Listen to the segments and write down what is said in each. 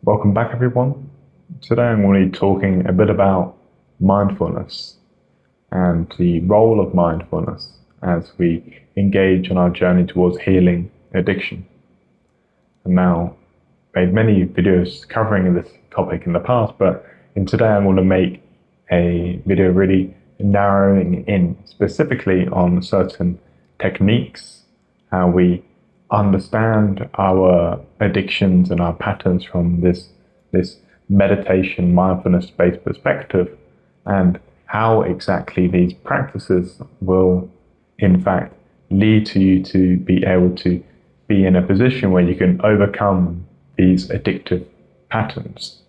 Welcome back, everyone. Today I'm going to be talking a bit about mindfulness and the role of mindfulness as we engage on our journey towards healing addiction. And now, I've made many videos covering this topic in the past, but in today I'm going to make a video really narrowing in specifically on certain techniques, how we understand our addictions and our patterns from this meditation, mindfulness-based perspective, and how exactly these practices will, in fact, lead to you to be able to be in a position where you can overcome these addictive patterns.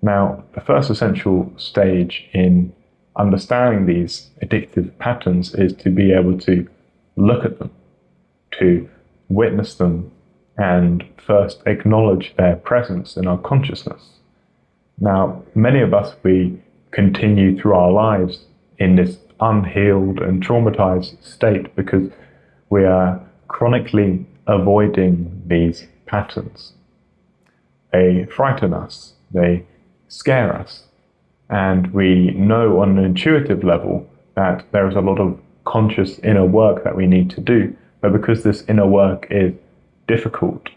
Now, the first essential stage in understanding these addictive patterns is to be able to look at them, to witness them, and first acknowledge their presence in our consciousness. Now, many of us, we continue through our lives in this unhealed and traumatized state because we are chronically avoiding these patterns. They frighten us, they scare us, and we know on an intuitive level that there is a lot of conscious inner work that we need to do. But because this inner work is difficult,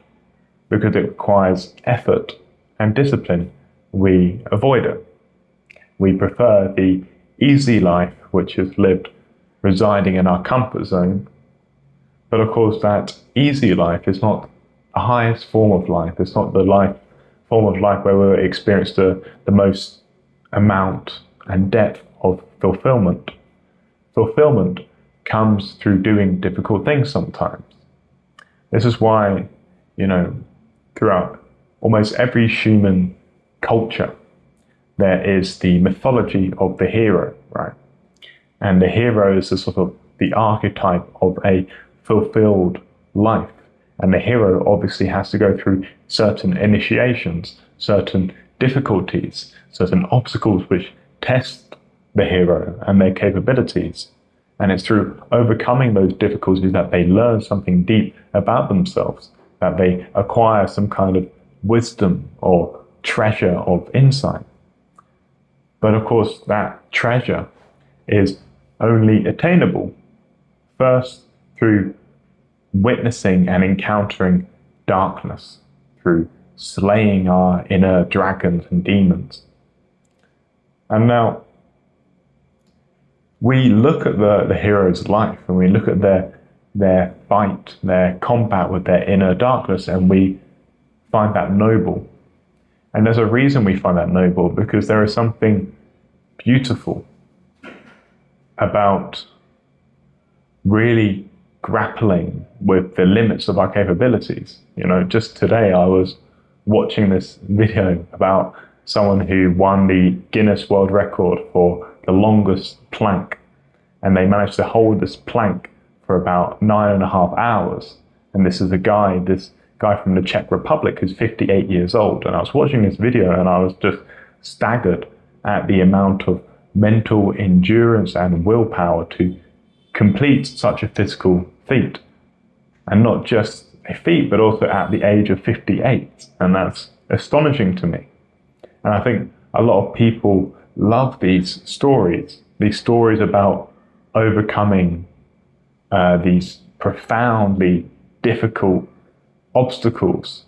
because it requires effort and discipline, we avoid it. We prefer the easy life, which is lived residing in our comfort zone. But of course, that easy life is not the highest form of life. It's not the form of life where we experience the most amount and depth of fulfillment. Fulfillment comes through doing difficult things sometimes. This is why, throughout almost every human culture, there is the mythology of the hero, right? And the hero is the archetype of a fulfilled life. And the hero obviously has to go through certain initiations, certain difficulties, certain obstacles which test the hero and their capabilities. And it's through overcoming those difficulties that they learn something deep about themselves, that they acquire some kind of wisdom or treasure of insight. But of course, that treasure is only attainable first through witnessing and encountering darkness, through slaying our inner dragons and demons. And now, we look at the hero's life and we look at their fight, their combat with their inner darkness, and we find that noble. And there's a reason we find that noble, because there is something beautiful about really grappling with the limits of our capabilities. Just today I was watching this video about someone who won the Guinness World Record for the longest plank, and they managed to hold this plank for about 9.5 hours. And this guy from the Czech Republic who's 58 years old. And I was watching this video and I was just staggered at the amount of mental endurance and willpower to complete such a physical feat. And not just a feat, but also at the age of 58. And that's astonishing to me. And I think a lot of people love these stories about overcoming these profoundly difficult obstacles,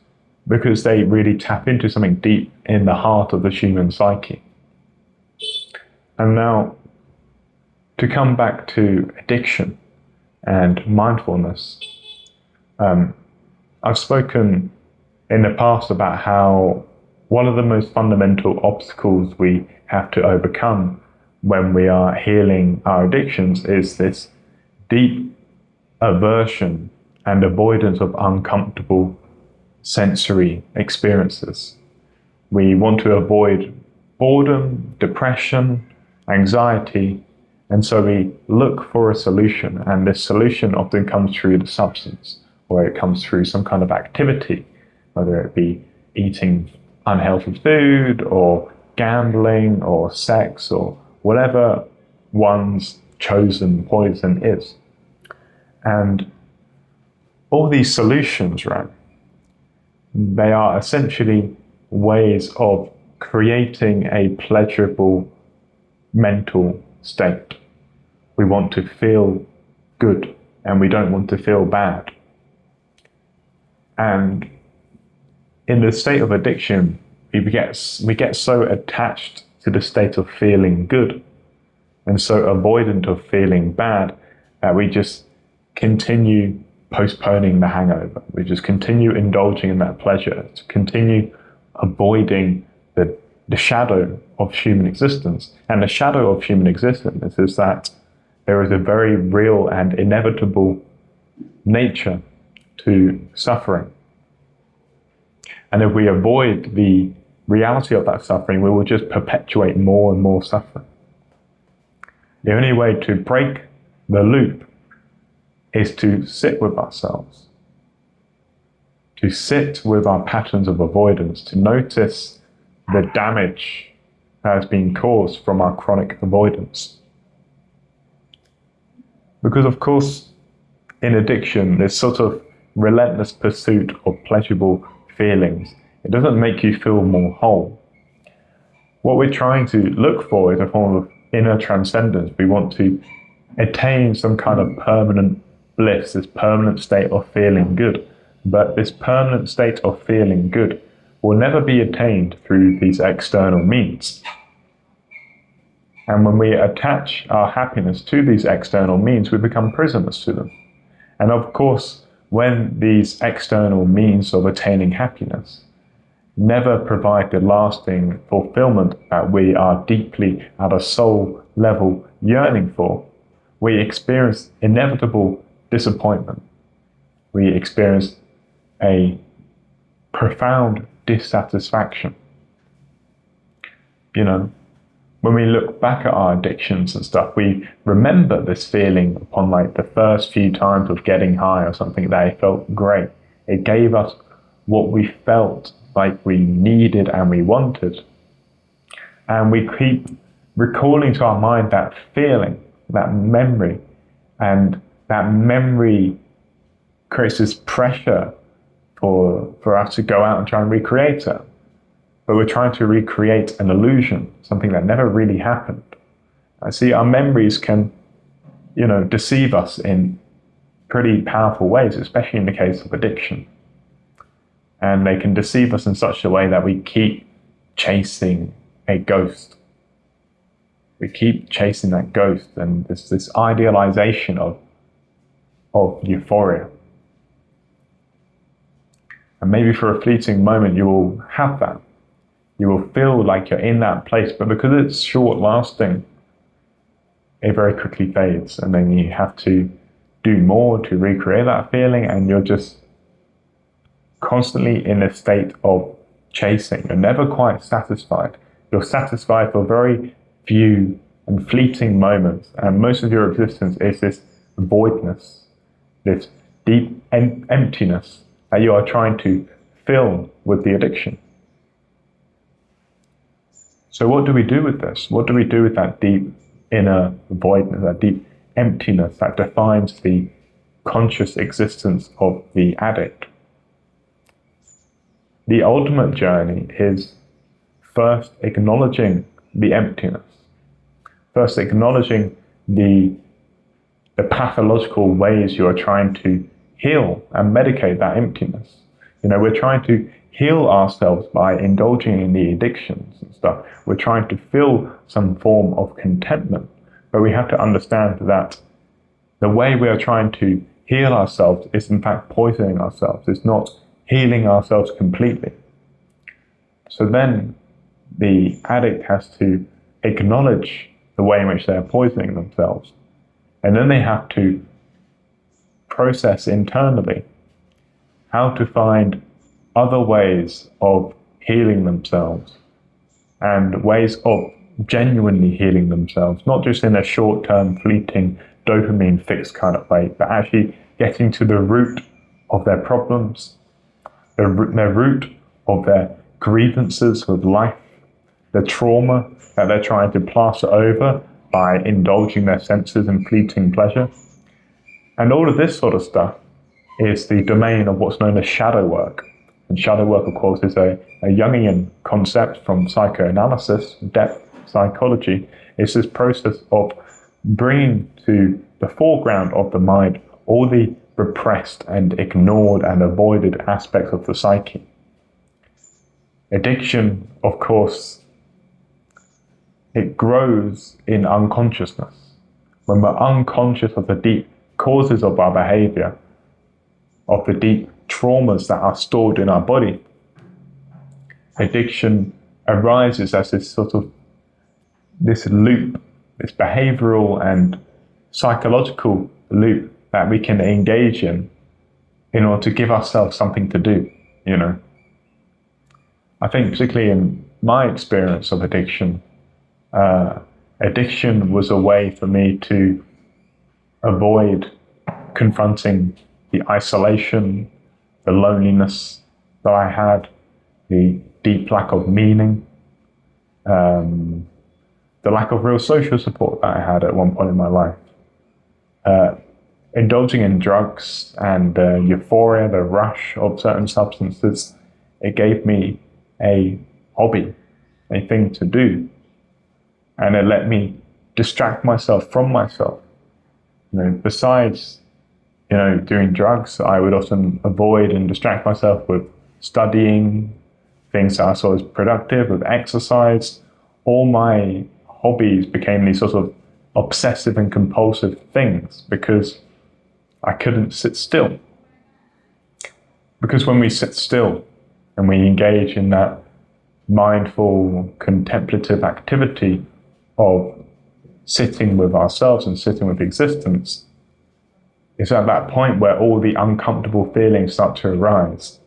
because they really tap into something deep in the heart of the human psyche. And now, to come back to addiction and mindfulness, I've spoken in the past about how one of the most fundamental obstacles we have to overcome when we are healing our addictions is this deep aversion and avoidance of uncomfortable sensory experiences. We want to avoid boredom, depression, anxiety, and so we look for a solution, and this solution often comes through the substance, or it comes through some kind of activity, whether it be eating unhealthy food, or gambling, or sex, or whatever one's chosen poison is. And all these solutions, right, they are essentially ways of creating a pleasurable mental state. We want to feel good and we don't want to feel bad. And in the state of addiction, we get so attached to the state of feeling good and so avoidant of feeling bad that we just continue postponing the hangover. We just continue indulging in that pleasure, to continue avoiding the shadow of human existence. And the shadow of human existence is that there is a very real and inevitable nature to suffering. And if we avoid the reality of that suffering, we will just perpetuate more and more suffering. The only way to break the loop is to sit with ourselves, to sit with our patterns of avoidance, to notice the damage that has been caused from our chronic avoidance. Because of course, in addiction, this sort of relentless pursuit of pleasurable feelings, it doesn't make you feel more whole. What we're trying to look for is a form of inner transcendence. We want to attain some kind of permanent bliss, this permanent state of feeling good. But this permanent state of feeling good will never be attained through these external means. And when we attach our happiness to these external means, we become prisoners to them. And of course, when these external means of attaining happiness never provide the lasting fulfillment that we are deeply at a soul level yearning for, we experience inevitable disappointment. We experience a profound dissatisfaction. You know, when we look back at our addictions and stuff, we remember this feeling upon like the first few times of getting high or something, that it felt great. It gave us what we felt like we needed and we wanted. And we keep recalling to our mind that feeling, that memory, and that memory creates this pressure for us to go out and try and recreate it. But we're trying to recreate an illusion, something that never really happened. I see our memories can, deceive us in pretty powerful ways, especially in the case of addiction. And they can deceive us in such a way that we keep chasing a ghost. We keep chasing that ghost, and there's this idealization of euphoria. And maybe for a fleeting moment you will have that. You will feel like you're in that place, but because it's short lasting, it very quickly fades, and then you have to do more to recreate that feeling, and you're just constantly in a state of chasing. You're never quite satisfied. You're satisfied for very few and fleeting moments, and most of your existence is this voidness, this deep emptiness that you are trying to fill with the addiction. So what do we do with this? What do we do with that deep inner voidness, that deep emptiness that defines the conscious existence of the addict? The ultimate journey is first acknowledging the emptiness, first acknowledging the pathological ways you are trying to heal and medicate that emptiness. We're trying to heal ourselves by indulging in the addictions and stuff. We're trying to feel some form of contentment, but we have to understand that the way we are trying to heal ourselves is in fact poisoning ourselves. It's not healing ourselves completely. So then the addict has to acknowledge the way in which they are poisoning themselves. And then they have to process internally how to find other ways of healing themselves, and ways of genuinely healing themselves, not just in a short-term, fleeting, dopamine fix kind of way, but actually getting to the root of their problems, their root of their grievances with life, the trauma that they're trying to plaster over by indulging their senses in fleeting pleasure. And all of this sort of stuff is the domain of what's known as shadow work. And shadow work, of course, is a Jungian concept from psychoanalysis, depth psychology. It's this process of bringing to the foreground of the mind all the repressed and ignored and avoided aspects of the psyche. Addiction, of course, it grows in unconsciousness. When we're unconscious of the deep causes of our behavior, of the deep traumas that are stored in our body, addiction arises as this sort of this loop, this behavioral and psychological loop that we can engage in order to give ourselves something to do, you know. I think particularly in my experience of addiction, addiction was a way for me to avoid confronting the isolation, the loneliness that I had, the deep lack of meaning, the lack of real social support that I had at one point in my life. Indulging in drugs and euphoria, the rush of certain substances, it gave me a hobby, a thing to do. And it let me distract myself from myself. You know, besides, you know, doing drugs, I would often avoid and distract myself with studying, things that I saw as productive, with exercise. All my hobbies became these sort of obsessive and compulsive things because I couldn't sit still. Because when we sit still and we engage in that mindful, contemplative activity of sitting with ourselves and sitting with existence, it's at that point where all the uncomfortable feelings start to arise.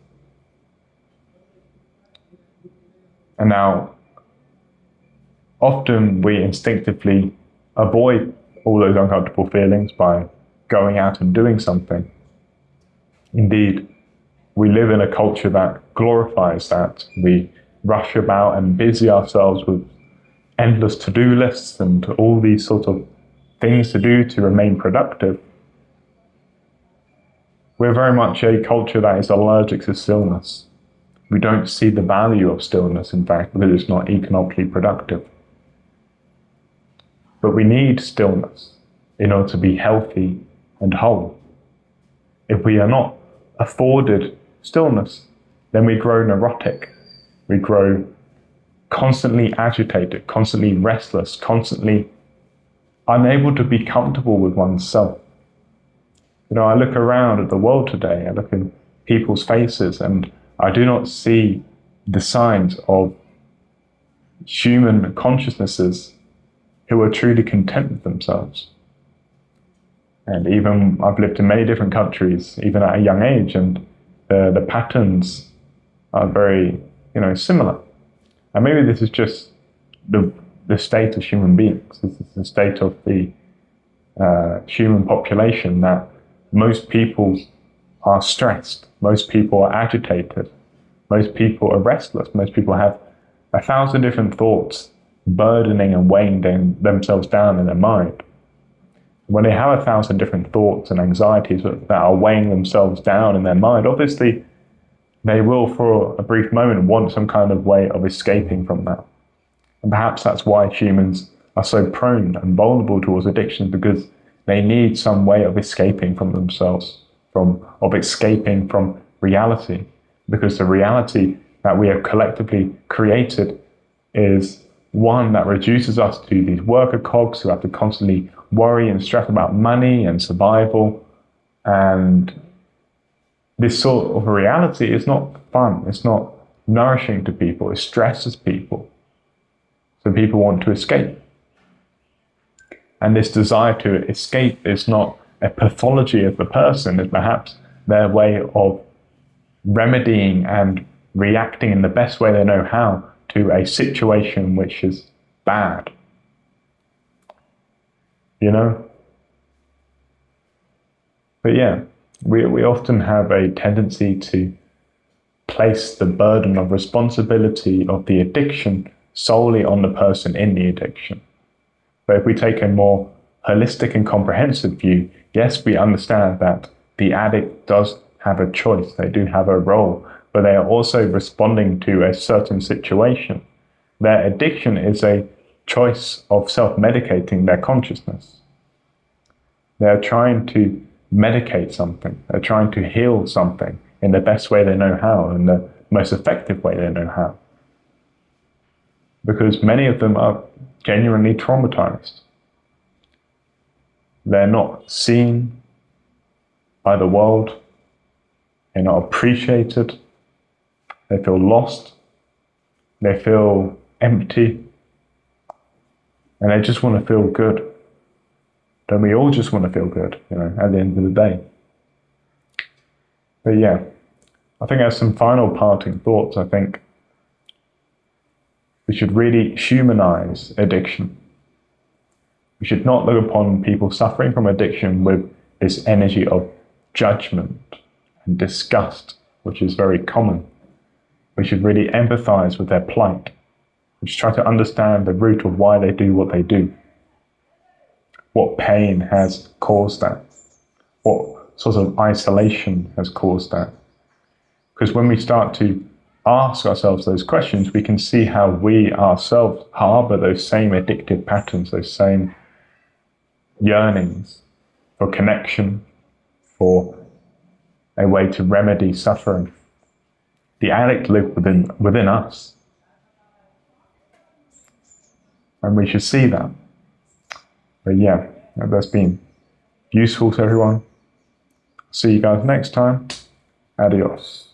And now, often we instinctively avoid all those uncomfortable feelings by going out and doing something. Indeed, we live in a culture that glorifies that. We rush about and busy ourselves with endless to-do lists and all these sort of things to do to remain productive. We're very much a culture that is allergic to stillness. We don't see the value of stillness, in fact, because it's not economically productive. But we need stillness in order to be healthy and whole. If we are not afforded stillness, then we grow neurotic. We grow constantly agitated, constantly restless, constantly unable to be comfortable with oneself. You know, I look around at the world today, I look in people's faces, and I do not see the signs of human consciousnesses who are truly content with themselves. And even I've lived in many different countries, even at a young age, and the patterns are very, you know, similar. And maybe this is just the state of human beings. This is the state of the human population, that most people are stressed, most people are agitated, most people are restless, most people have 1,000 different thoughts burdening and weighing themselves down in their mind. When they have 1,000 different thoughts and anxieties that are weighing themselves down in their mind, obviously they will, for a brief moment, want some kind of way of escaping from that. And perhaps that's why humans are so prone and vulnerable towards addiction, because they need some way of escaping from themselves, of escaping from reality. Because the reality that we have collectively created is one that reduces us to these worker cogs who have to constantly worry and stress about money and survival. And this sort of reality is not fun. It's not nourishing to people. It stresses people. So people want to escape. And this desire to escape is not a pathology of the person. It's perhaps their way of remedying and reacting in the best way they know how to a situation which is bad. You know? But yeah, we often have a tendency to place the burden of responsibility of the addiction solely on the person in the addiction. But if we take a more holistic and comprehensive view, yes, we understand that the addict does have a choice. They do have a role. but they are also responding to a certain situation. Their addiction is a choice of self-medicating their consciousness. They're trying to medicate something. They're trying to heal something in the best way they know how, in the most effective way they know how. Because many of them are genuinely traumatized. They're not seen by the world. They're not appreciated. They feel lost. They feel empty. And they just want to feel good. Don't we all just want to feel good, at the end of the day? But yeah, I think as some final parting thoughts, I think we should really humanize addiction. We should not look upon people suffering from addiction with this energy of judgment and disgust, which is very common. We should really empathize with their plight. We should try to understand the root of why they do what they do. What pain has caused that? What sort of isolation has caused that? Because when we start to ask ourselves those questions, we can see how we ourselves harbor those same addictive patterns, those same yearnings for connection, for a way to remedy suffering. The addict lives within us. And we should see that. But yeah, that's been useful to everyone. See you guys next time. Adios.